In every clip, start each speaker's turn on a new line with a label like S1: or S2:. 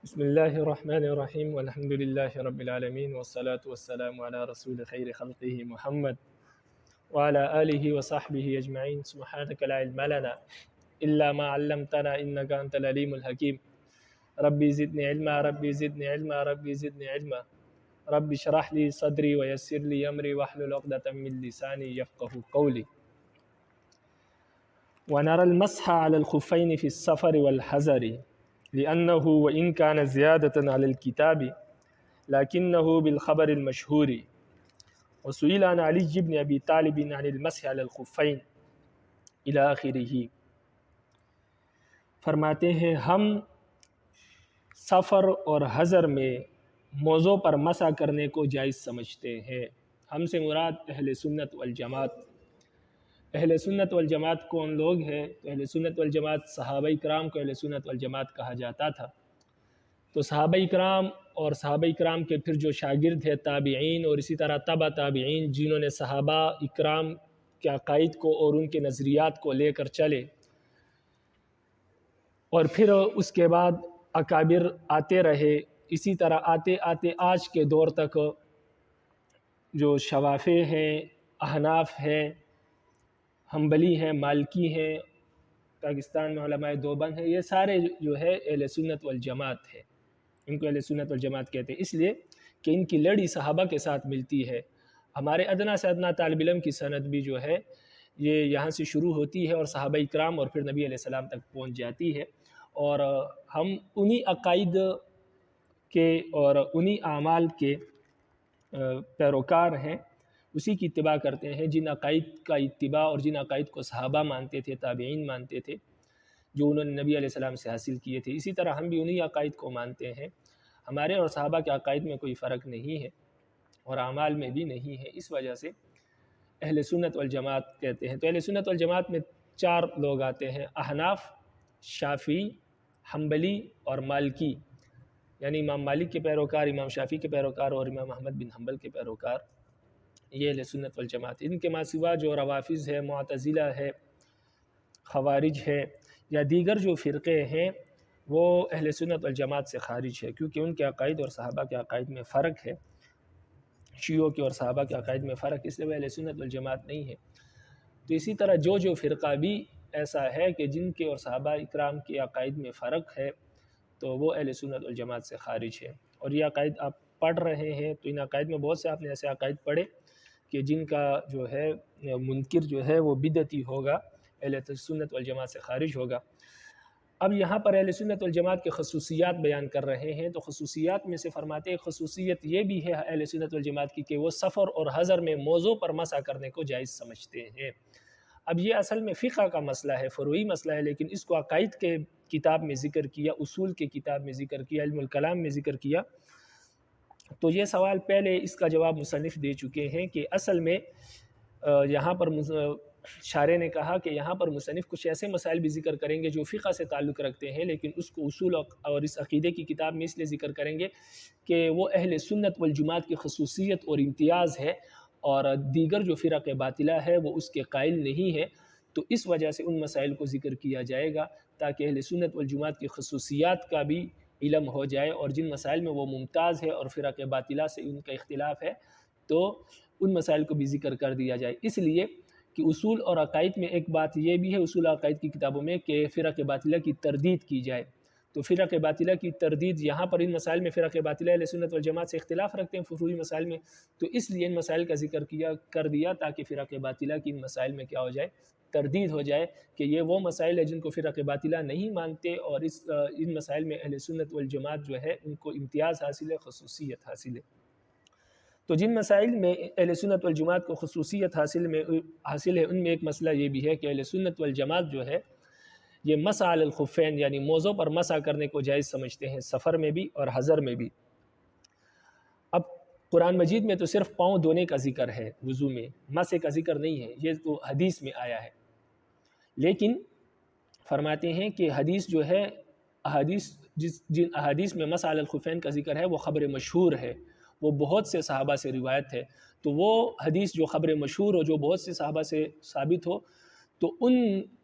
S1: بسم الله الرحمن الرحيم والحمد لله رب العالمين والصلاة والسلام على رسول خير خلقه محمد وعلى آله وصحبه أجمعين. سبحانك لا علم لنا إلا ما علمتنا إنك أنت العليم الحكيم. ربي زدني علما ربي زدني علما ربي زدني علما. ربي اشرح لي صدري ويسر لي أمري واحلل عقدة من لساني يفقه قولي. ونرى المسح على الخفين في السفر والحزر لأنه وإن كان زيادة على الكتاب لكنه بالخبر المشهور. وسئل عن علي بن أبي طالب عن المسح على الخفين إلى آخره. فرماتے ہیں ہم سفر اور حضر میں موضوع پر مسح کرنے کو جائز سمجھتے ہیں۔ ہم سے مراد اہل سنت والجماعت۔ اہل سنت والجماعت کون لوگ ہیں؟ تو اہل سنت والجماعت صحابہ اکرام کو اہل سنت والجماعت کہا جاتا تھا۔ تو صحابہ اکرام اور صحابہ اکرام کے پھر جو شاگرد ہیں تابعین اور اسی طرح تبع تابعین، جنہوں نے صحابہ اکرام کے عقائد کو اور ان کے نظریات کو لے کر چلے، اور پھر اس کے بعد اکابر آتے رہے، اسی طرح آتے آتے آج کے دور تک جو شوافع ہیں، احناف ہیں، حنبلی ہیں، مالکی ہیں، پاکستان میں علماء دیوبند ہیں، یہ سارے جو ہے اہل سنت والجماعت ہے۔ ان کو اہل سنت والجماعت کہتے ہیں اس لیے کہ ان کی لڑی صحابہ کے ساتھ ملتی ہے۔ ہمارے ادنا سے ادنا طالب علم کی سند بھی جو ہے یہ یہاں سے شروع ہوتی ہے اور صحابہ اکرام اور پھر نبی علیہ السلام تک پہنچ جاتی ہے، اور ہم انہی عقائد کے اور انہی اعمال کے پیروکار ہیں، اسی کی اتباع کرتے ہیں جن عقائد کا اتباع اور جن عقائد کو صحابہ مانتے تھے، تابعین مانتے تھے، جو انہوں نے نبی علیہ السلام سے حاصل کیے تھے۔ اسی طرح ہم بھی انہی عقائد کو مانتے ہیں۔ ہمارے اور صحابہ کے عقائد میں کوئی فرق نہیں ہے اور اعمال میں بھی نہیں ہے، اس وجہ سے اہل سنت والجماعت کہتے ہیں۔ تو اہل سنت والجماعت میں 4 لوگ آتے ہیں: احناف، شافعی، حنبلی اور مالکی، یعنی امام مالک کے پیروکار، امام شافعی کے پیروکار اور امام احمد بن حنبل کے پیروکار، یہ اہل سنت والجماعت۔ ان کے ماں سوا جو روافظ ہے، معتزلہ ہے، خوارج ہے یا دیگر جو فرقے ہیں وہ اہل سنت والجماعت سے خارج ہے، کیونکہ ان کے عقائد اور صحابہ کے عقائد میں فرق ہے، شیعوں کے اور صحابہ کے عقائد میں فرق، اس لیے وہ اہل سنت والجماعت نہیں ہے۔ تو اسی طرح جو فرقہ بھی ایسا ہے کہ جن کے اور صحابہ اکرام کے عقائد میں فرق ہے تو وہ اہل سنت والجماعت سے خارج ہے۔ اور یہ عقائد آپ پڑھ رہے ہیں تو ان عقائد میں بہت سے آپ نے ایسے عقائد پڑھے کہ جن کا جو ہے منکر جو ہے وہ بدعتی ہوگا، اہل سنت والجماعت سے خارج ہوگا۔ اب یہاں پر اہل سنت والجماعت کے خصوصیات بیان کر رہے ہیں، تو خصوصیات میں سے فرماتے ہیں خصوصیت یہ بھی ہے اہل سنت والجماعت کی کہ وہ سفر اور حضر میں موضوع پر مسح کرنے کو جائز سمجھتے ہیں۔ اب یہ اصل میں فقہ کا مسئلہ ہے، فروعی مسئلہ ہے، لیکن اس کو عقائد کے کتاب میں ذکر کیا، اصول کے کتاب میں ذکر کیا، علم الکلام میں ذکر کیا۔ تو یہ سوال پہلے اس کا جواب مصنف دے چکے ہیں کہ اصل میں یہاں پر شارح نے کہا کہ یہاں پر مصنف کچھ ایسے مسائل بھی ذکر کریں گے جو فقہ سے تعلق رکھتے ہیں، لیکن اس کو اصول اور اس عقیدے کی کتاب میں اس لیے ذکر کریں گے کہ وہ اہل سنت والجماعت کی خصوصیت اور امتیاز ہے، اور دیگر جو فرق باطلہ ہے وہ اس کے قائل نہیں ہے، تو اس وجہ سے ان مسائل کو ذکر کیا جائے گا تاکہ اہل سنت والجماعت کی خصوصیات کا بھی علم ہو جائے، اور جن مسائل میں وہ ممتاز ہے اور فرق باطلہ سے ان کا اختلاف ہے تو ان مسائل کو بھی ذکر کر دیا جائے۔ اس لیے کہ اصول اور عقائد میں ایک بات یہ بھی ہے اصول عقائد کی کتابوں میں کہ فرق باطلہ کی تردید کی جائے، تو فرق باطلہ کی تردید یہاں پر ان مسائل میں فرق باطلہ اہل سنت والجماعت سے اختلاف رکھتے ہیں فروعی مسائل میں، تو اس لیے ان مسائل کا ذکر کر دیا تاکہ فرق باطلہ کی ان مسائل میں کیا ہو جائے، تردید ہو جائے کہ یہ وہ مسائل ہیں جن کو فرق باطلہ نہیں مانتے، اور ان مسائل میں اہل سنت والجماعت جو ہے ان کو امتیاز حاصل ہے، خصوصیت حاصل ہے۔ تو جن مسائل میں اہل سنت والجماعت کو خصوصیت حاصل ہے ان میں ایک مسئلہ یہ بھی ہے کہ اہل سنت والجماعت جو ہے یہ مسح علی الخفین یعنی موضوع پر مسح کرنے کو جائز سمجھتے ہیں، سفر میں بھی اور حضر میں بھی۔ اب قرآن مجید میں تو صرف پاؤں دھونے کا ذکر ہے، وضو میں مسح کا ذکر نہیں ہے، یہ تو حدیث میں آیا ہے، لیکن فرماتے ہیں کہ حدیث جو ہے جن احادیث میں مسح علی الخفین کا ذکر ہے وہ خبر مشہور ہے، وہ بہت سے صحابہ سے روایت ہے، تو وہ حدیث جو خبر مشہور ہو، جو بہت سے صحابہ سے ثابت ہو، تو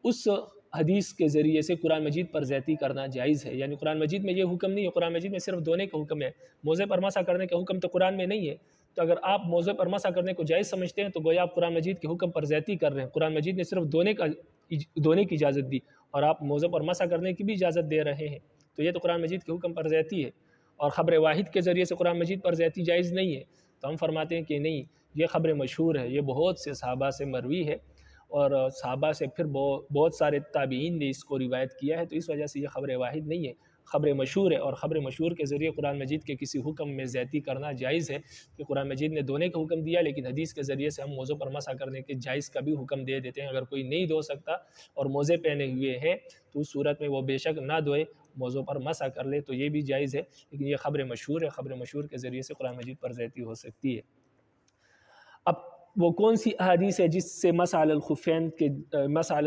S1: اس حدیث کے ذریعے سے قرآن مجید پر زیادتی کرنا جائز ہے، یعنی قرآن مجید میں یہ حکم نہیں ہے، قرآن مجید میں صرف دھونے کا حکم ہے، موضع پر مسح کرنے کا حکم تو قرآن میں نہیں ہے۔ تو اگر آپ موضع پر مسح کرنے کو جائز سمجھتے ہیں تو گویا آپ قرآن مجید کے حکم پر زیادتی کر رہے ہیں۔ قرآن مجید نے صرف دھونے کی اجازت دی اور آپ موضع پر مسح کرنے کی بھی اجازت دے رہے ہیں، تو یہ تو قرآن مجید کے حکم پر زیادتی ہے۔ اور خبر واحد کے ذریعے سے قرآن مجید پر زیادتی جائز نہیں ہے، تو ہم فرماتے ہیں کہ نہیں، یہ خبر مشہور ہے، یہ بہت سے صحابہ سے مروی ہے اور صحابہ سے پھر بہت سارے تابعین نے اس کو روایت کیا ہے، تو اس وجہ سے یہ خبر واحد نہیں ہے، خبر مشہور ہے۔ اور خبر مشہور کے ذریعے قرآن مجید کے کسی حکم میں زیادتی کرنا جائز ہے، کہ قرآن مجید نے دھونے کا حکم دیا لیکن حدیث کے ذریعے سے ہم موضع پر مسح کرنے کے جائز کا بھی حکم دے دیتے ہیں۔ اگر کوئی نہیں دھو سکتا اور موزے پہنے ہوئے ہیں تو اس صورت میں وہ بے شک نہ دھوئے، موضوع پر مسح کر لے، تو یہ بھی جائز ہے، لیکن یہ خبر مشہور ہے، خبر مشہور کے ذریعے سے قرآن مجید پر زیادتی ہو سکتی ہے۔ اب وہ کون سی احادیث ہے جس سے مسح علی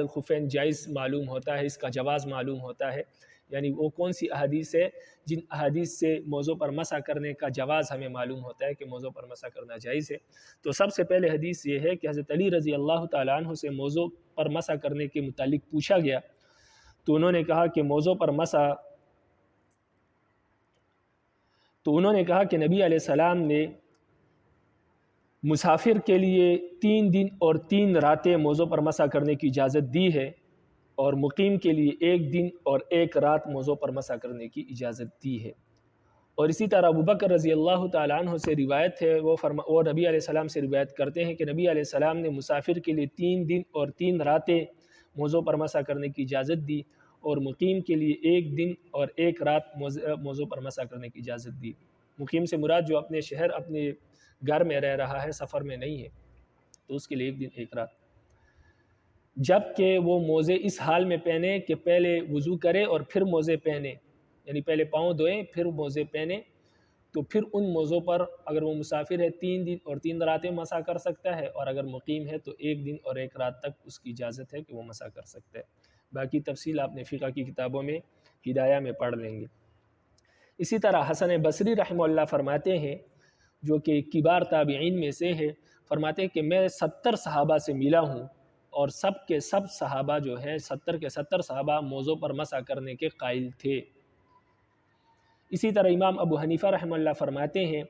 S1: الخفین جائز معلوم ہوتا ہے، اس کا جواز معلوم ہوتا ہے، یعنی وہ کون سی احادیث ہے جن احادیث سے موضوع پر مسح کرنے کا جواز ہمیں معلوم ہوتا ہے کہ موضوع پر مسح کرنا جائز ہے؟ تو سب سے پہلے حدیث یہ ہے کہ حضرت علی رضی اللہ تعالیٰ عنہ سے موضوع پر مسح کرنے کے متعلق پوچھا گیا تو انہوں نے کہا کہ نبی علیہ السلام نے مسافر کے لیے 3 دن اور 3 راتیں موضوع پر مسح کرنے کی اجازت دی ہے اور مقیم کے لیے 1 دن اور 1 رات موضوع پر مسح کرنے کی اجازت دی ہے۔ اور اسی طرح ابوبکر رضی اللہ تعالیٰ عنہ سے روایت ہے، وہ نبی علیہ السلام سے روایت کرتے ہیں کہ نبی علیہ السلام نے مسافر کے لیے 3 دن اور 3 راتیں موضوع پر مسح کرنے کی اجازت دی اور مقیم کے لیے 1 دن اور 1 رات موضوع پر مسح کرنے کی اجازت دی۔ مقیم سے مراد جو اپنے شہر، اپنے گھر میں رہ رہا ہے، سفر میں نہیں ہے، تو اس کے لیے 1 دن 1 رات، جبکہ وہ موزے اس حال میں پہنے کہ پہلے وضو کرے اور پھر موزے پہنے، یعنی پہلے پاؤں دھوئیں پھر موزے پہنے، تو پھر ان موضوع پر اگر وہ مسافر ہے 3 دن اور 3 راتیں مسح کر سکتا ہے، اور اگر مقیم ہے تو 1 دن اور 1 رات تک اس کی اجازت ہے کہ وہ مسح کر سکتا ہے۔ باقی تفصیل آپ نے فقہ کی کتابوں میں ہدایہ میں پڑھ لیں گے۔ اسی طرح حسن بصری رحمہ اللہ فرماتے ہیں، جو کہ کبار تابعین میں سے ہے، فرماتے ہیں کہ میں 70 صحابہ سے ملا ہوں اور سب کے سب صحابہ جو ہیں 70 کے 70 صحابہ موضوع پر مسح کرنے کے قائل تھے۔ اسی طرح امام ابو حنیفہ رحمہ اللہ فرماتے ہیں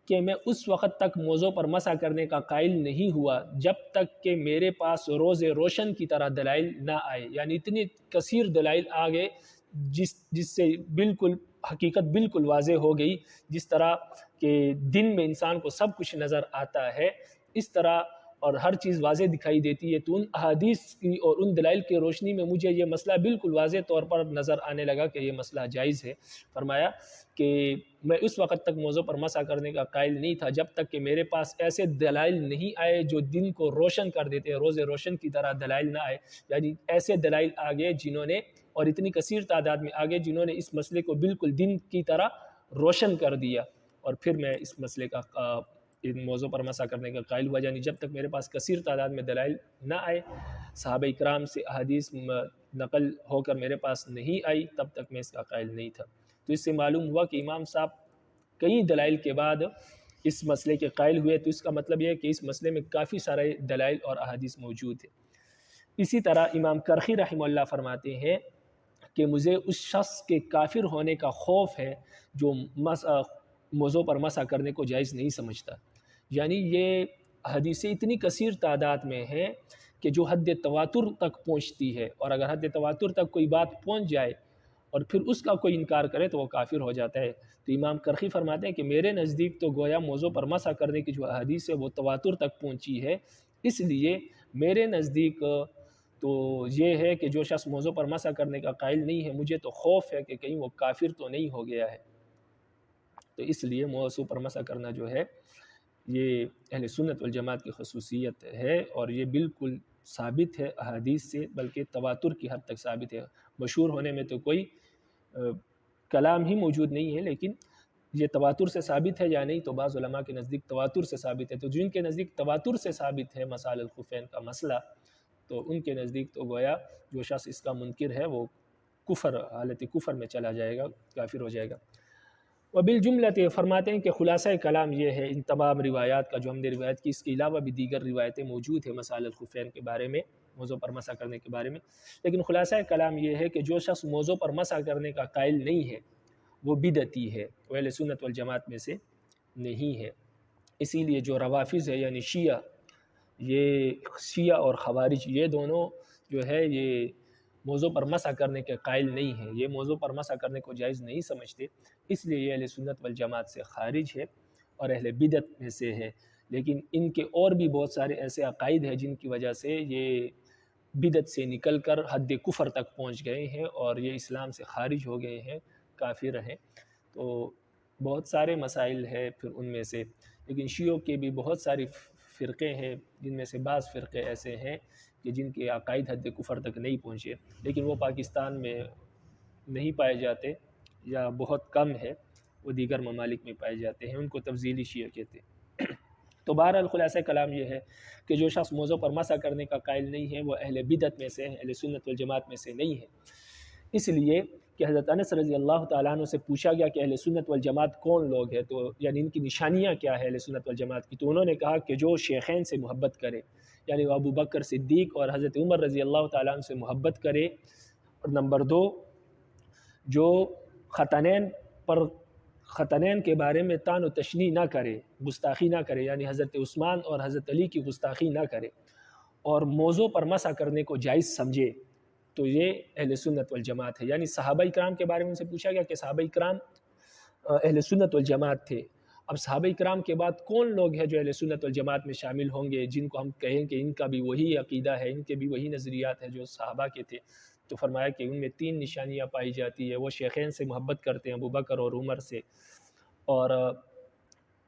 S1: کہ میں اس وقت تک موضوع پر مسح کرنے کا قائل نہیں ہوا جب تک کہ میرے پاس روز روشن کی طرح دلائل نہ آئے، یعنی اتنی کثیر دلائل آ گئے جس سے بالکل حقیقت بالکل واضح ہو گئی، جس طرح کہ دن میں انسان کو سب کچھ نظر آتا ہے، اس طرح اور ہر چیز واضح دکھائی دیتی ہے، تو ان احادیث کی اور ان دلائل کی روشنی میں مجھے یہ مسئلہ بالکل واضح طور پر نظر آنے لگا کہ یہ مسئلہ جائز ہے۔ فرمایا کہ میں اس وقت تک موضوع پر مسح کرنے کا قائل نہیں تھا جب تک کہ میرے پاس ایسے دلائل نہیں آئے جو دن کو روشن کر دیتے ہیں، روز روشن کی طرح دلائل نہ آئے، یعنی ایسے دلائل آگے جنہوں نے، اور اتنی کثیر تعداد میں آگے جنہوں نے اس مسئلے کو بالکل دن کی طرح روشن کر دیا، اور پھر میں اس مسئلے کا موضوع پر مسح کرنے کا قائل ہوا، یعنی جب تک میرے پاس کثیر تعداد میں دلائل نہ آئے، صحابہ اکرام سے احادیث نقل ہو کر میرے پاس نہیں آئی، تب تک میں اس کا قائل نہیں تھا۔ تو اس سے معلوم ہوا کہ امام صاحب کئی دلائل کے بعد اس مسئلے کے قائل ہوئے، تو اس کا مطلب یہ ہے کہ اس مسئلے میں کافی سارے دلائل اور احادیث موجود ہیں۔ اسی طرح امام کرخی رحمہ اللہ فرماتے ہیں کہ مجھے اس شخص کے کافر ہونے کا خوف ہے جو موضوع پر مسح کرنے کو جائز نہیں سمجھتا، یعنی یہ حدیثیں اتنی کثیر تعداد میں ہیں کہ جو حد تواتر تک پہنچتی ہے، اور اگر حد تواتر تک کوئی بات پہنچ جائے اور پھر اس کا کوئی انکار کرے تو وہ کافر ہو جاتا ہے۔ تو امام کرخی فرماتے ہیں کہ میرے نزدیک تو گویا موضوع پر مسح کرنے کی جو حدیث ہے وہ تواتر تک پہنچی ہے، اس لیے میرے نزدیک تو یہ ہے کہ جو شخص موضوع پر مسح کرنے کا قائل نہیں ہے، مجھے تو خوف ہے کہ کہیں وہ کافر تو نہیں ہو گیا ہے، تو اس لیے موضوع پر مسح کرنا جو ہے یہ اہل سنت والجماعت کی خصوصیت ہے، اور یہ بالکل ثابت ہے احادیث سے، بلکہ تواتر کی حد تک ثابت ہے۔ مشہور ہونے میں تو کوئی کلام ہی موجود نہیں ہے، لیکن یہ تواتر سے ثابت ہے یا نہیں، تو بعض علماء کے نزدیک تواتر سے ثابت ہے، تو جن کے نزدیک تواتر سے ثابت ہے مسح الخفین کا مسئلہ، تو ان کے نزدیک تو گویا جو شخص اس کا منکر ہے وہ حالت کفر میں چلا جائے گا، کافر ہو جائے گا۔ وبالجملۃ فرماتے ہیں کہ خلاصہ کلام یہ ہے ان تمام روایات کا جو ہم نے روایت کی، اس کے علاوہ بھی دیگر روایتیں موجود ہیں مسح الخفین کے بارے میں، موضوع پر مسح کرنے کے بارے میں، لیکن خلاصہ کلام یہ ہے کہ جو شخص موضوع پر مسح کرنے کا قائل نہیں ہے وہ بدعتی ہے، وہ اہل سنت والجماعت میں سے نہیں ہے۔ اسی لیے جو روافض ہے یعنی شیعہ اور خوارج، یہ دونوں جو ہے یہ موضوع پر مسح کرنے کے قائل نہیں ہیں، یہ موضوع پر مسح کرنے کو جائز نہیں سمجھتے، اس لیے یہ اہل سنت والجماعت سے خارج ہے اور اہل بدعت میں سے ہے۔ لیکن ان کے اور بھی بہت سارے ایسے عقائد ہیں جن کی وجہ سے یہ بدعت سے نکل کر حد کفر تک پہنچ گئے ہیں اور یہ اسلام سے خارج ہو گئے ہیں، کافر ہیں۔ تو بہت سارے مسائل ہیں پھر ان میں سے، لیکن شیعوں کے بھی بہت ساری فرقے ہیں جن میں سے بعض فرقے ایسے ہیں کہ جن کے عقائد حد کفر تک نہیں پہنچے، لیکن وہ پاکستان میں نہیں پائے جاتے یا بہت کم ہے، وہ دیگر ممالک میں پائے جاتے ہیں، ان کو تفضیلی شیعہ کہتے ہیں۔ تو بہرحال خلاصہ کلام یہ ہے کہ جو شخص موضوع پر مسح کرنے کا قائل نہیں ہے وہ اہل بدعت میں سے ہے، اہل سنت والجماعت میں سے نہیں ہے۔ اس لیے کہ حضرت انس رضی اللہ تعالیٰ عنہ سے پوچھا گیا کہ اہل سنت والجماعت کون لوگ ہیں، تو یعنی ان کی نشانیاں کیا ہے اہل سنت والجماعت کی، تو انہوں نے کہا کہ جو شیخین سے محبت کرے، یعنی وہ ابو بکر صدیق اور حضرت عمر رضی اللہ تعالیٰ عنہ سے محبت کرے، اور نمبر 2 جو ختنین کے بارے میں طعن و تشنیع نہ کرے، گستاخی نہ کرے، یعنی حضرت عثمان اور حضرت علی کی گستاخی نہ کرے، اور موضوع پر مسح کرنے کو جائز سمجھے، تو یہ اہل سنت والجماعت ہے۔ یعنی صحابہ کرام کے بارے میں ان سے پوچھا گیا کہ صحابہ کرام اہل سنت والجماعت تھے، اب صحابہ کرام کے بعد کون لوگ ہیں جو اہل سنت والجماعت میں شامل ہوں گے، جن کو ہم کہیں کہ ان کا بھی وہی عقیدہ ہے، ان کے بھی وہی نظریات ہیں جو صحابہ کے تھے؟ تو فرمایا کہ ان میں 3 نشانیاں پائی جاتی ہے، وہ شیخین سے محبت کرتے ہیں، ابو بکر اور عمر سے، اور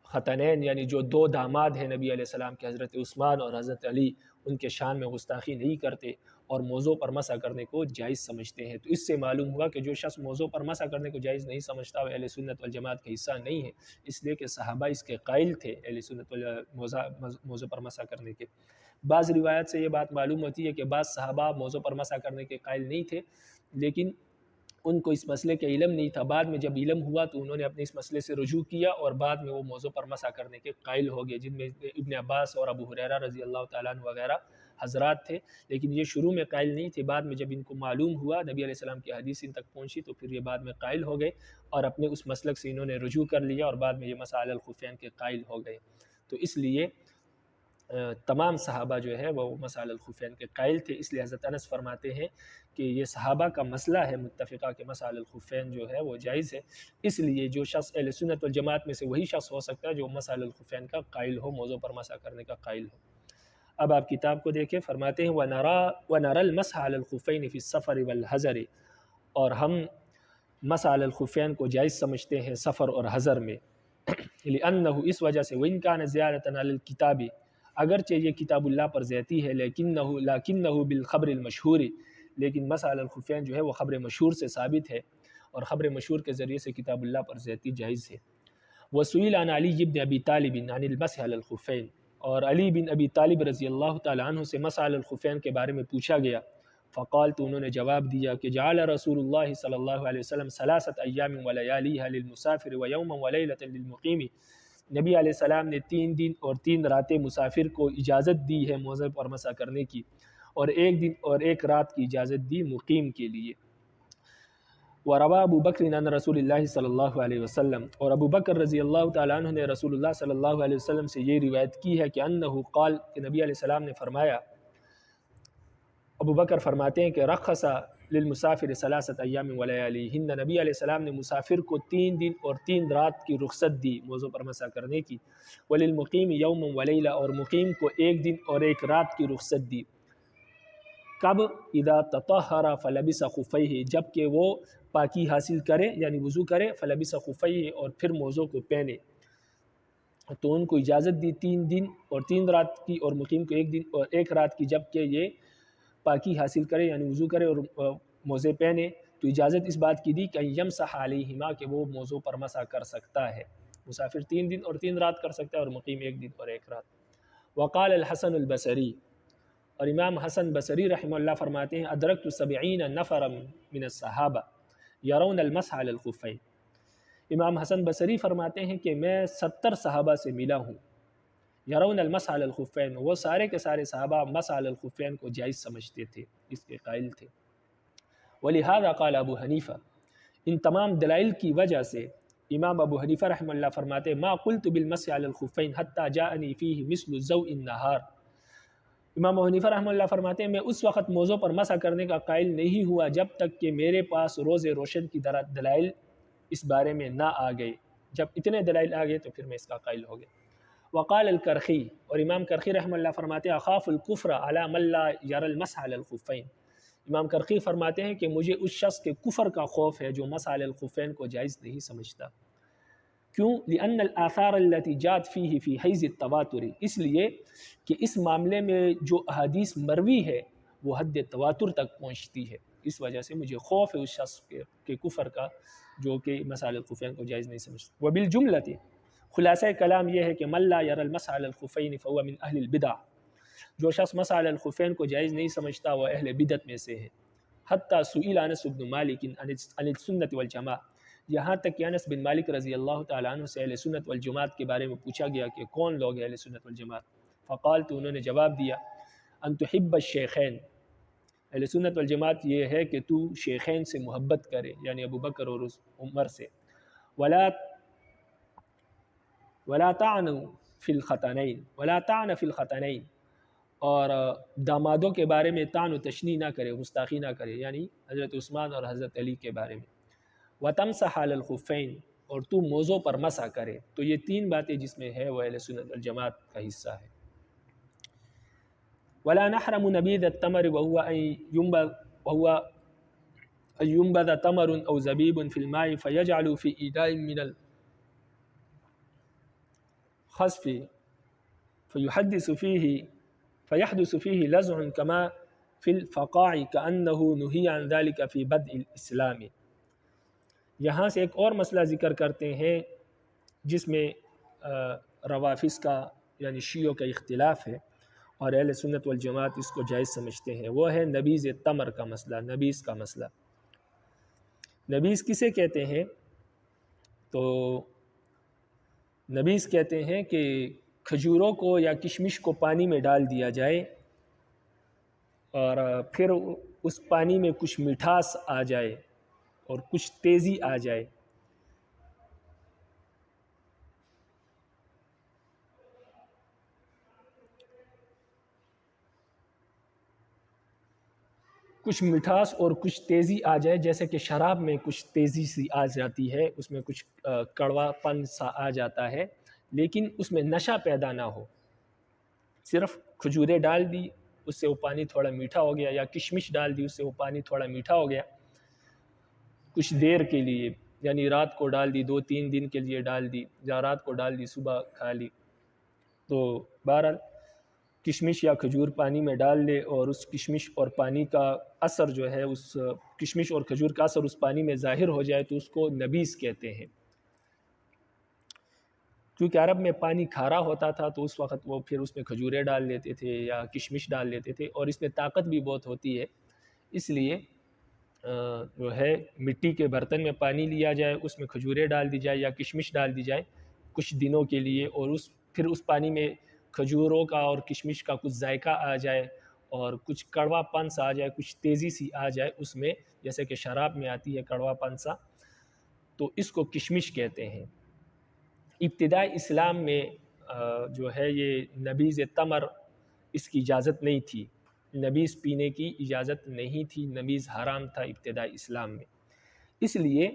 S1: ختنین یعنی جو 2 داماد ہیں نبی علیہ السلام کے، حضرت عثمان اور حضرت علی، ان کے شان میں گستاخی نہیں کرتے اور موضوع پر مسح کرنے کو جائز سمجھتے ہیں۔ تو اس سے معلوم ہوا کہ جو شخص موضوع پر مسح کرنے کو جائز نہیں سمجھتا وہ اہل سنت والجماعت کا حصہ نہیں ہے، اس لیے کہ صحابہ اس کے قائل تھے اہل سنت موضوع پر مسح کرنے کے۔ بعض روایت سے یہ بات معلوم ہوتی ہے کہ بعض صحابہ موضوع پر مسح کرنے کے قائل نہیں تھے، لیکن ان کو اس مسئلے کے علم نہیں تھا، بعد میں جب علم ہوا تو انہوں نے اپنے اس مسئلے سے رجوع کیا اور بعد میں وہ موضوع پر مسح کرنے کے قائل ہو گئے، جن میں ابن عباس اور ابو ہریرہ رضی اللہ تعالیٰ عنہ وغیرہ حضرات تھے، لیکن یہ شروع میں قائل نہیں تھے، بعد میں جب ان کو معلوم ہوا، نبی علیہ السلام کی حدیث ان تک پہنچی، تو پھر یہ بعد میں قائل ہو گئے اور اپنے اس مسلک سے انہوں نے رجوع کر لیا اور بعد میں یہ مسح علی الخفین کے قائل ہو گئے۔ تو اس لیے تمام صحابہ جو ہے وہ مسح علی الخفین کے قائل تھے، اس لیے حضرت انس فرماتے ہیں کہ یہ صحابہ کا مسئلہ ہے متفقہ کہ مسح علی الخفین جو ہے وہ جائز ہے، اس لیے جو شخص اہل سنت والجماعت میں سے وہی شخص ہو سکتا ہے جو مسح علی الخفین کا قائل ہو، موضوع پر مسح کرنے کا قائل ہو۔ اب آپ کتاب کو دیکھیں، فرماتے ہیں وَنَرَى الْمَسْحَ عَلَى الْخُفَّيْنِ فِي السَّفَرِ وَالْحَضَرِ، اور ہم مسح علی الخفین کو جائز سمجھتے ہیں سفر اور حضر میں، لِأَنَّهُ اس وجہ سے وَإِنْ كَانَ زِيَادَةً عَلَى الْكِتَابِ اگرچہ یہ کتاب اللہ پر زیادتی ہے، لیکنہ بالخبر المشہور، لیکن مسح علی الخفین جو ہے وہ خبر مشہور سے ثابت ہے اور خبر مشہور کے ذریعے سے کتاب اللہ پر زیادتی جائز ہے۔ وَسُئِلَ عَنْ عَلِيِّ بْنِ أَبِي طَالِبٍ عَنِ الْمَسْحِ عَلَى الْخُفَّيْنِ، اور علی بن ابی طالب رضی اللہ تعالیٰ عنہ سے مسح علی الخفین کے بارے میں پوچھا گیا، فقال تو انہوں نے جواب دیا کہ جعل رسول اللہ صلی اللہ علیہ وسلم 3 ایام ولیالیہا للمسافر ویوما ولیلۃ للمقیم، نبی علیہ السلام نے 3 دن اور 3 راتیں مسافر کو اجازت دی ہے موضوع پر مسح کرنے کی، اور 1 دن اور 1 رات کی اجازت دی مقیم کے لیے۔ وروى ابو بکر عن رسول اللہ صلی اللہ علیہ وسلم، اور ابو بکر رضی اللہ تعالیٰ عنہ نے رسول اللہ صلی اللہ علیہ وسلم سے یہ روایت کی ہے کہ انہ قال، کہ نبی علیہ السلام نے فرمایا، ابو بکر فرماتے ہیں کہ رخص للمسافر 3 ایام ولیالیہن، نبی علیہ السلام نے مسافر کو 3 دن اور 3 رات کی رخصت دی موضوع پر مسح کرنے کی، وللمقیم یوم ولیلہ، اور مقیم کو 1 دن اور 1 رات کی رخصت دی۔ کب؟ اذا تطہر فلبس خفیہ، جب کہ وہ پاکی حاصل کرے یعنی وضو کرے، فلبس خفیہ، اور پھر موضوع کو پہنے، تو ان کو اجازت دی 3 دن اور 3 رات کی، اور مقیم کو 1 دن اور 1 رات کی، جب کہ یہ پاکی حاصل کرے یعنی وضو کرے اور موزے پہنے، تو اجازت اس بات کی دی کہ یمسح علیہما، کہ وہ موضوع پر مسح کر سکتا ہے، مسافر 3 دن اور 3 رات کر سکتا ہے اور مقیم 1 دن اور 1 رات۔ وقال الحسن البصری، اور امام حسن بصری رحمہ اللہ فرماتے ہیں ادرکت 70 نفرا من الصحابہ یرون المسح علی الخفین، امام حسن بصری فرماتے ہیں کہ میں 70 صحابہ سے ملا ہوں، یرون المسح علی الخفین، وہ سارے کے سارے صحابہ مسح علی الخفین کو جائز سمجھتے تھے، اس کے قائل تھے۔ ولہذا قال ابو حنیفہ، ان تمام دلائل کی وجہ سے امام ابو حنیفہ رحمہ اللہ فرماتے ما قلت بالمسح علی الخفین حتی جاءنی فیہ مثل ضوء النہار۔ امام ابو حنیفہ رحمہ اللہ فرماتے ہیں میں اس وقت موضوع پر مسح کرنے کا قائل نہیں ہوا جب تک کہ میرے پاس روز روشن کی دلائل اس بارے میں نہ آ گئے، جب اتنے دلائل آ گئے تو پھر میں اس کا قائل ہو گیا۔ وقال الکرخی، اور امام کرخی رحمہ اللہ فرماتے ہیں اخاف الکفر علی من لا یری المسح علی الخفین، امام کرخی فرماتے ہیں کہ مجھے اس شخص کے کفر کا خوف ہے جو مسح علی الخفین کو جائز نہیں سمجھتا۔ کیوں؟ لأن الآثار التي جاءت فيه في حیز التواتر، اس لیے کہ اس معاملے میں جو احادیث مروی ہے وہ حد تواتر تک پہنچتی ہے، اس وجہ سے مجھے خوف ہے اس شخص کے کفر کا جو کہ مسح علی الخفین کو جائز نہیں سمجھتا۔ وبالجملۃ، خلاصہ کلام یہ ہے کہ من لا یری المسح علی الخفین فهو من اہل البدع، جو شخص مسح علی الخفین کو جائز نہیں سمجھتا وہ اہل بدعت میں سے ہے۔ حتی سئل انس بن مالک عن السنۃ والجماعہ، یہاں تک کہ انس بن مالک رضی اللہ تعالیٰ عنہ سے اہل سنت والجماعت کے بارے میں پوچھا گیا کہ کون لوگ ہیں اہل سنت والجماعت، فقال، تو انہوں نے جواب دیا ان تحب الشیخین، اہل سنت والجماعت یہ ہے کہ تو شیخین سے محبت کرے، یعنی ابو بکر اور عمر سے، ولا طعن فی الختانین، اور دامادوں کے بارے میں طعن و تشنیع نہ کرے، گستاخی نہ کرے، یعنی حضرت عثمان اور حضرت علی کے بارے میں۔ وتمسح علی الخفین، اور تو موضوع پر مسح کرے، تو یہ تین باتیں جس میں ہے وہ اہل سنت والجماعت کا حصہ ہے۔ ولا نحرم نبیذ التمر وهو ان ينبذ تمر او زبیب فی الماء فیجعل فی ایداء من الخصف فیحدث فیه لزع كما فی الفقاع كأنه نهی عن ذلك فی بدء الاسلام۔ یہاں سے ایک اور مسئلہ ذکر کرتے ہیں جس میں روافض کا یعنی شیعوں کا اختلاف ہے اور اہل سنت والجماعت اس کو جائز سمجھتے ہیں، وہ ہے نبیذ تمر کا مسئلہ، نبیذ کا مسئلہ۔ نبیذ کسے کہتے ہیں؟ تو نبیذ کہتے ہیں کہ کھجوروں کو یا کشمش کو پانی میں ڈال دیا جائے اور پھر اس پانی میں کچھ مٹھاس آ جائے اور کچھ تیزی آ جائے، کچھ مٹھاس اور کچھ تیزی آ جائے، جیسے کہ شراب میں کچھ تیزی سی آ جاتی ہے، اس میں کچھ کڑوا پن سا آ جاتا ہے، لیکن اس میں نشہ پیدا نہ ہو، صرف کھجوریں ڈال دی اس سے وہ پانی تھوڑا میٹھا ہو گیا، یا کشمش ڈال دی اس سے وہ پانی تھوڑا میٹھا ہو گیا کچھ دیر کے لیے، یعنی رات کو ڈال دی، 2-3 دن کے لیے ڈال دی، یا رات کو ڈال دی صبح کھا لی، تو بہرحال کشمش یا کھجور پانی میں ڈال لے اور اس کشمش اور پانی کا اثر جو ہے، اس کشمش اور کھجور کا اثر اس پانی میں ظاہر ہو جائے تو اس کو نبیذ کہتے ہیں۔ کیونکہ عرب میں پانی کھارا ہوتا تھا تو اس وقت وہ پھر اس میں کھجوریں ڈال لیتے تھے یا کشمش ڈال لیتے تھے، اور اس میں طاقت بھی بہت ہوتی ہے، اس لیے جو ہے مٹی کے برتن میں پانی لیا جائے، اس میں کھجوریں ڈال دی جائے یا کشمش ڈال دی جائے کچھ دنوں کے لیے، اور پھر اس پانی میں کھجوروں کا اور کشمش کا کچھ ذائقہ آ جائے اور کچھ کڑوا پن سا آ جائے، کچھ تیزی سی آ جائے اس میں، جیسے کہ شراب میں آتی ہے کڑوا پن سا، تو اس کو کشمش کہتے ہیں۔ ابتدائی اسلام میں جو ہے یہ نبیذ تمر اس کی اجازت نہیں تھی، نبیذ پینے کی اجازت نہیں تھی، نبیذ حرام تھا ابتدائی اسلام میں، اس لیے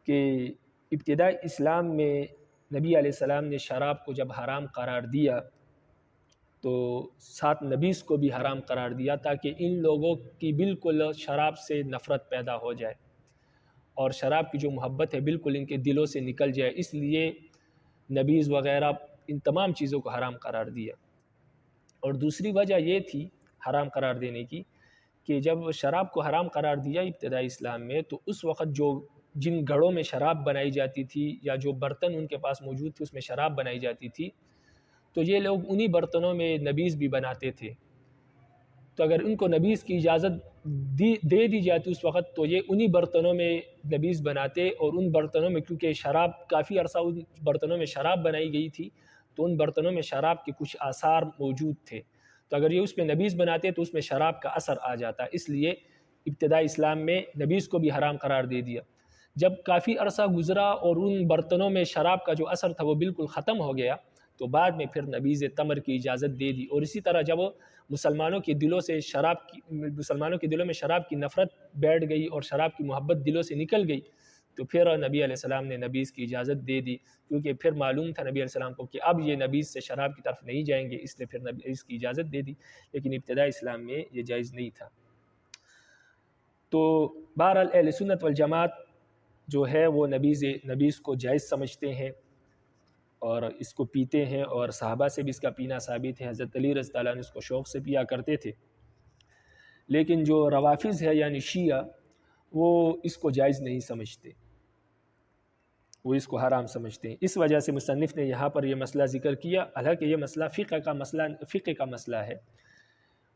S1: کہ ابتدائی اسلام میں نبی علیہ السلام نے شراب کو جب حرام قرار دیا تو ساتھ نبیذ کو بھی حرام قرار دیا، تاکہ ان لوگوں کی بالکل شراب سے نفرت پیدا ہو جائے اور شراب کی جو محبت ہے بالکل ان کے دلوں سے نکل جائے، اس لیے نبیذ وغیرہ ان تمام چیزوں کو حرام قرار دیا۔ اور دوسری وجہ یہ تھی حرام قرار دینے کی کہ جب شراب کو حرام قرار دیا ابتدائی اسلام میں، تو اس وقت جن گھڑوں میں شراب بنائی جاتی تھی یا جو برتن ان کے پاس موجود تھے اس میں شراب بنائی جاتی تھی، تو یہ لوگ انہی برتنوں میں نبیذ بھی بناتے تھے، تو اگر ان کو نبیذ کی اجازت دے دی جاتی اس وقت تو یہ انہی برتنوں میں نبیذ بناتے، اور ان برتنوں میں کیونکہ شراب کافی عرصہ ان برتنوں میں شراب بنائی گئی تھی تو ان برتنوں میں شراب کے کچھ آثار موجود تھے، تو اگر یہ اس میں نبیذ بناتے تو اس میں شراب کا اثر آ جاتا، اس لیے ابتدائی اسلام میں نبیذ کو بھی حرام قرار دے دیا۔ جب کافی عرصہ گزرا اور ان برتنوں میں شراب کا جو اثر تھا وہ بالکل ختم ہو گیا، تو بعد میں پھر نبیذ تمر کی اجازت دے دی۔ اور اسی طرح جب مسلمانوں کے دلوں میں شراب کی نفرت بیٹھ گئی اور شراب کی محبت دلوں سے نکل گئی، تو پھر نبی علیہ السلام نے نبیذ کی اجازت دے دی، کیونکہ پھر معلوم تھا نبی علیہ السلام کو کہ اب یہ نبیذ سے شراب کی طرف نہیں جائیں گے، اس لیے پھر نبیذ کی اجازت دے دی، لیکن ابتدائی اسلام میں یہ جائز نہیں تھا۔ تو بہرحال اہل سنت والجماعت جو ہے وہ نبیذ کو جائز سمجھتے ہیں اور اس کو پیتے ہیں، اور صحابہ سے بھی اس کا پینا ثابت ہے، حضرت علی رضی اللہ عنہ اس کو شوق سے پیا کرتے تھے۔ لیکن جو روافض ہے یعنی شیعہ، وہ اس کو جائز نہیں سمجھتے، وہ اس کو حرام سمجھتے ہیں۔ اس وجہ سے مصنف نے یہاں پر یہ مسئلہ ذکر کیا، حالانکہ یہ مسئلہ فقہ کا مسئلہ ہے،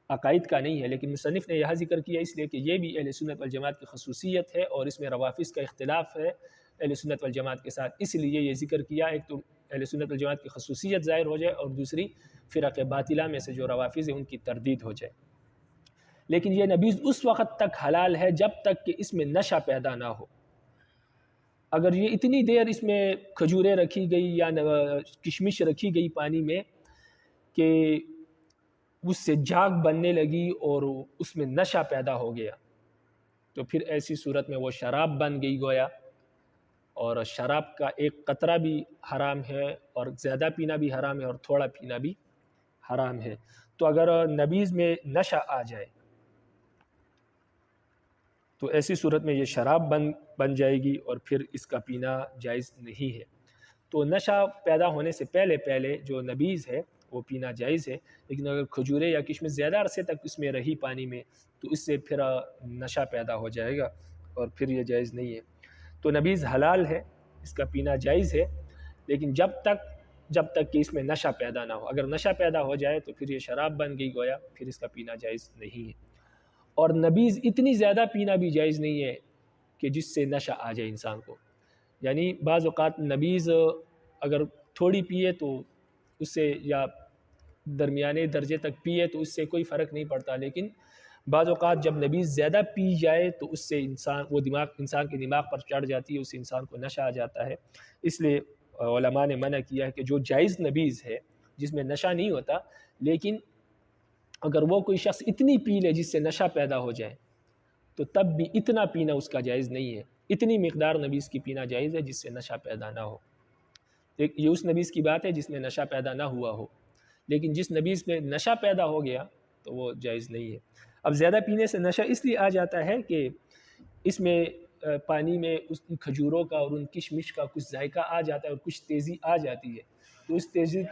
S1: عقائد کا نہیں ہے، لیکن مصنف نے یہاں ذکر کیا اس لیے کہ یہ بھی اہل سنت والجماعت کی خصوصیت ہے، اور اس میں روافض کا اختلاف ہے اہل سنت والجماعت کے ساتھ، اس لیے یہ ذکر کیا، ایک تو اہل سنت والجماعت کی خصوصیت ظاہر ہو جائے، اور دوسری فرق باطلہ میں سے جو روافض ہیں ان کی تردید ہو جائے۔ لیکن یہ نبیذ اس وقت تک حلال ہے جب تک کہ اس میں نشہ پیدا نہ ہو۔ اگر یہ اتنی دیر اس میں کھجوریں رکھی گئی یا کشمش رکھی گئی پانی میں کہ اس سے جاگ بننے لگی اور اس میں نشہ پیدا ہو گیا، تو پھر ایسی صورت میں وہ شراب بن گئی گویا، اور شراب کا ایک قطرہ بھی حرام ہے، اور زیادہ پینا بھی حرام ہے، اور تھوڑا پینا بھی حرام ہے۔ تو اگر نبیذ میں نشہ آ جائے تو ایسی صورت میں یہ شراب بن جائے گی، اور پھر اس کا پینا جائز نہیں ہے۔ تو نشہ پیدا ہونے سے پہلے جو نبیذ ہے وہ پینا جائز ہے، لیکن اگر کھجورے یا کشمش زیادہ عرصے تک اس میں رہی پانی میں تو اس سے پھر نشہ پیدا ہو جائے گا، اور پھر یہ جائز نہیں ہے۔ تو نبیذ حلال ہے، اس کا پینا جائز ہے، لیکن جب تک کہ اس میں نشہ پیدا نہ ہو۔ اگر نشہ پیدا ہو جائے تو پھر یہ شراب بن گئی گویا، پھر اس کا پینا جائز نہیں ہے۔ اور نبیذ اتنی زیادہ پینا بھی جائز نہیں ہے کہ جس سے نشہ آ جائے انسان کو، یعنی بعض اوقات نبیذ اگر تھوڑی پیے تو اس سے، یا درمیانے درجے تک پیے تو اس سے کوئی فرق نہیں پڑتا، لیکن بعض اوقات جب نبیذ زیادہ پی جائے تو اس سے انسان کے دماغ پر چڑھ جاتی ہے، اس سے انسان کو نشہ آ جاتا ہے۔ اس لیے علماء نے منع کیا ہے کہ جو جائز نبیذ ہے جس میں نشہ نہیں ہوتا، لیکن اگر وہ کوئی شخص اتنی پی لے جس سے نشہ پیدا ہو جائے تو تب بھی اتنا پینا اس کا جائز نہیں ہے، اتنی مقدار نبیذ کی پینا جائز ہے جس سے نشہ پیدا نہ ہو۔ یہ اس نبیذ کی بات ہے جس میں نشہ پیدا نہ ہوا ہو، لیکن جس نبیذ میں نشہ پیدا ہو گیا تو وہ جائز نہیں ہے۔ اب زیادہ پینے سے نشہ اس لیے آ جاتا ہے کہ اس میں پانی میں اس کھجوروں کا اور ان کشمش کا کچھ ذائقہ آ جاتا ہے اور کچھ تیزی آ جاتی ہے، تو اس تیزی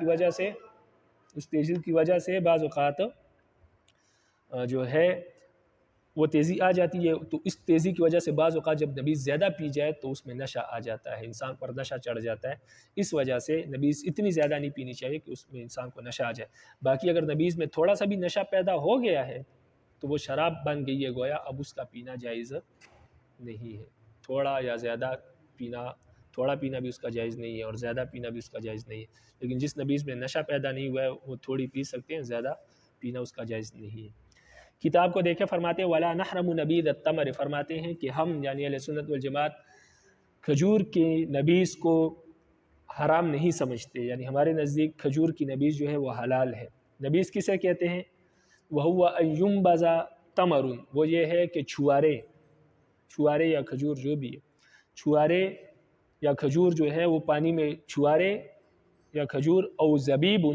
S1: کی وجہ سے بعض اوقات جو ہے وہ تیزی آ جاتی ہے، تو اس تیزی کی وجہ سے بعض اوقات جب نبیذ زیادہ پی جائے تو اس میں نشہ آ جاتا ہے، انسان پر نشہ چڑھ جاتا ہے۔ اس وجہ سے نبیذ اتنی زیادہ نہیں پینی چاہیے کہ اس میں انسان کو نشہ آ جائے۔ باقی اگر نبیذ میں تھوڑا سا بھی نشہ پیدا ہو گیا ہے تو وہ شراب بن گئی ہے گویا، اب اس کا پینا جائز نہیں ہے۔ تھوڑا یا زیادہ پینا، تھوڑا پینا بھی اس کا جائز نہیں ہے اور زیادہ پینا بھی اس کا جائز نہیں ہے، لیکن جس نبیذ میں نشہ پیدا نہیں ہوا ہے وہ تھوڑی پی سکتے ہیں، زیادہ پینا اس کا جائز نہیں ہے۔ کتاب کو دیکھیں، فرماتے ہیں وَلَا نَحْرَمُ نَبِيذَ التَّمْرِ، فرماتے ہیں کہ ہم یعنی اہل سنت والجماعت کھجور کی نبیذ کو حرام نہیں سمجھتے، یعنی ہمارے نزدیک کھجور کی نبیذ جو ہے وہ حلال ہے۔ نبیذ کسے کہتے ہیں؟ وَهُوَ أَن يُنبَذَ تَمْرٌ، وہ یہ ہے کہ چھوارے یا کھجور جو بھی ہے، چھوارے یا کھجور جو ہے وہ پانی میں، چھوارے یا کھجور، او زبیب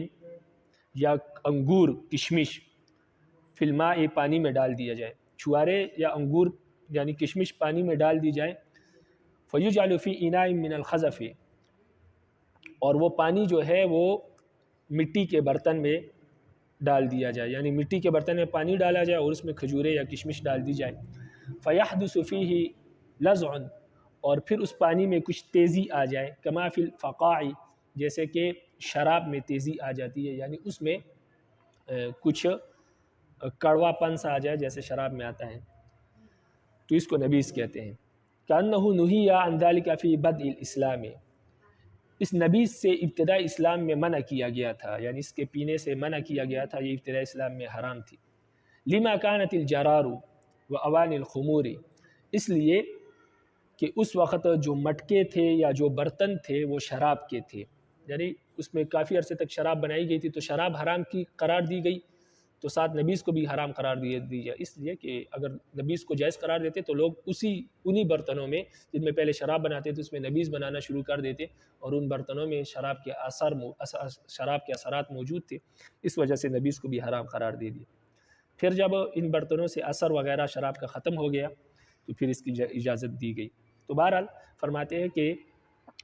S1: یا انگور کشمش، فی الماء پانی میں ڈال دیا جائے، چھوارے یا انگور یعنی کشمش پانی میں ڈال دی جائے، فَيُجْعَلُ فِي إِنَاءٍ مِّنَ الْخَزَفِ، اور وہ پانی جو ہے وہ مٹی کے برتن میں ڈال دیا جائے، یعنی مٹی کے برتن میں پانی ڈالا جائے اور اس میں کھجورے یا کشمش ڈال دی جائے، فَيَحْدُثُ فِيهِ لَزْعٌ، اور پھر اس پانی میں کچھ تیزی آ جائے، كَمَا فِي الْفَقَاعِ، جیسے کہ شراب میں تیزی آ جاتی ہے، یعنی اس میں کچھ کڑوا پن سا آ جائے جیسے شراب میں آتا ہے، تو اس کو نبیذ کہتے ہیں۔ كَأَنَّهُ نُهِيَ عَنْ ذَلِكَ فِي بَدْءِ الْإِسْلَامِ، اس نبیذ سے ابتدائی اسلام میں منع کیا گیا تھا، یعنی اس کے پینے سے منع کیا گیا تھا، یہ ابتدائی اسلام میں حرام تھی۔ لما كانت الجرار و اوان الخمور، اس لیے کہ اس وقت جو مٹکے تھے یا جو برتن تھے وہ شراب کے تھے، یعنی اس میں کافی عرصے تک شراب بنائی گئی تھی، تو شراب حرام کی قرار دی گئی، تو ساتھ نبیذ کو بھی حرام قرار دی جائے، اس لیے کہ اگر نبیذ کو جائز قرار دیتے تو لوگ انہی برتنوں میں جن میں پہلے شراب بناتے تھے اس میں نبیذ بنانا شروع کر دیتے، اور ان برتنوں میں شراب کے اثرات موجود تھے، اس وجہ سے نبیذ کو بھی حرام قرار دے دیا۔ پھر جب ان برتنوں سے اثر وغیرہ شراب کا ختم ہو گیا تو پھر اس کی اجازت دی گئی۔ تو بہرحال فرماتے ہیں کہ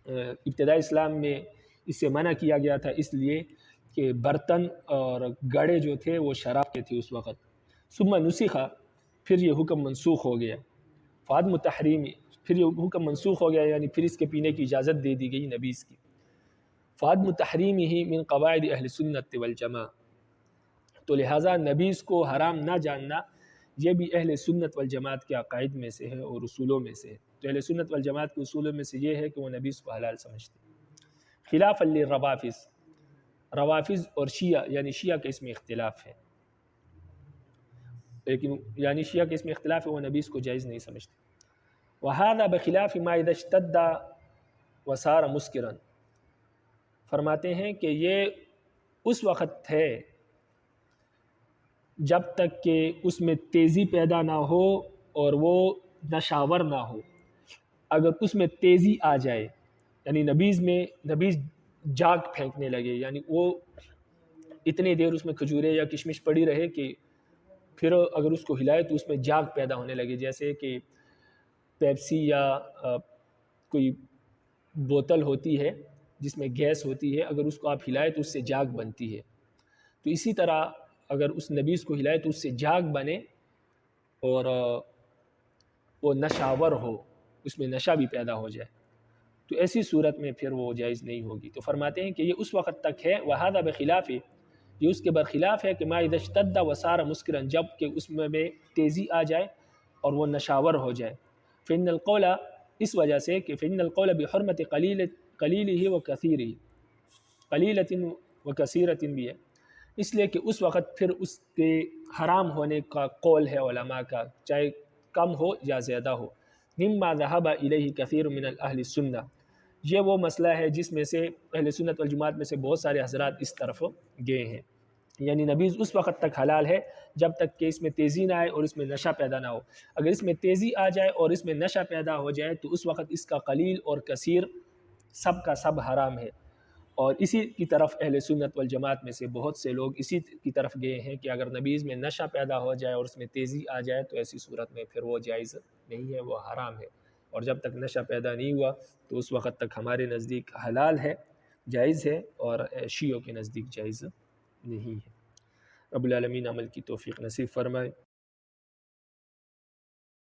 S1: ابتدائی اسلام میں اس سے منع کیا گیا تھا اس لیے کہ برتن اور گڑے جو تھے وہ شراب کے تھے اس وقت۔ ثم نسخ، پھر یہ حکم منسوخ ہو گیا، فعدم تحریمی، پھر یہ حکم منسوخ ہو گیا، یعنی پھر اس کے پینے کی اجازت دے دی گئی نبیذ کی۔ فعدم تحریمہ من قواعد اہل سنت والجماعہ، تو لہٰذا نبیذ کو حرام نہ جاننا یہ بھی اہل سنت والجماعت کے عقائد میں سے ہے اور اصولوں میں سے ہے۔ تو اہل سنت والجماعت کے اصولوں میں سے یہ ہے کہ وہ نبیذ کو حلال سمجھتے ہیں، خلاف للروافض، روافض اور شیعہ، یعنی شیعہ کے اس میں اختلاف ہے، لیکن یعنی شیعہ کے اس میں اختلاف ہے، وہ نبیذ کو جائز نہیں سمجھتے۔ وَهَذَا بِخِلَافِ مَا إِذَا اشْتَدَّ وَصَارَ مُسْكِرًا، فرماتے ہیں کہ یہ اس وقت ہے جب تک کہ اس میں تیزی پیدا نہ ہو اور وہ نشاور نہ ہو۔ اگر اس میں تیزی آ جائے، یعنی نبیذ جاگ پھینکنے لگے، یعنی وہ اتنی دیر اس میں کھجورے یا کشمش پڑی رہے کہ پھر اگر اس کو ہلائے تو اس میں جاگ پیدا ہونے لگے، جیسے کہ پیپسی یا کوئی بوتل ہوتی ہے جس میں گیس ہوتی ہے، اگر اس کو آپ ہلائے تو اس سے جاگ بنتی ہے، تو اسی طرح اگر اس نبیذ کو ہلائے تو اس سے جاگ بنے اور وہ نشاور ہو، اس میں نشہ بھی پیدا ہو جائے، تو ایسی صورت میں پھر وہ جائز نہیں ہوگی۔ تو فرماتے ہیں کہ یہ اس وقت تک ہے، وَهَذَا بِخِلَافِ، یہ اس کے برخلاف ہے کہ مَا إِذَا اشْتَدَّ وَصَارَ مُسْكِرًا، جب کہ اس میں تیزی آ جائے اور وہ نشاور ہو جائے۔ فإن القول، اس وجہ سے کہ فإن القول بحرمت قلیلہ و کثیرہ، قلیلۃ و کثیرۃ بھی ہے، اس لیے کہ اس وقت پھر اس کے حرام ہونے کا قول ہے علماء کا، چاہے کم ہو یا زیادہ ہو۔ مما ذهب الیہ کثیر من اہل السنہ، یہ وہ مسئلہ ہے جس میں سے اہل سنت والجماعت میں سے بہت سارے حضرات اس طرف گئے ہیں، یعنی نبیذ اس وقت تک حلال ہے جب تک کہ اس میں تیزی نہ آئے اور اس میں نشہ پیدا نہ ہو۔ اگر اس میں تیزی آ جائے اور اس میں نشہ پیدا ہو جائے تو اس وقت اس کا قلیل اور کثیر سب کا سب حرام ہے، اور اسی کی طرف اہل سنت والجماعت میں سے بہت سے لوگ اسی کی طرف گئے ہیں کہ اگر نبیذ میں نشہ پیدا ہو جائے اور اس میں تیزی آ جائے تو ایسی صورت میں پھر وہ جائز نہیں ہے، وہ حرام ہے، اور جب تک نشہ پیدا نہیں ہوا تو اس وقت تک ہمارے نزدیک حلال ہے، جائز ہے، اور شیعوں کے نزدیک جائز نہیں ہے۔ رب العالمین عمل کی توفیق نصیب فرمائے۔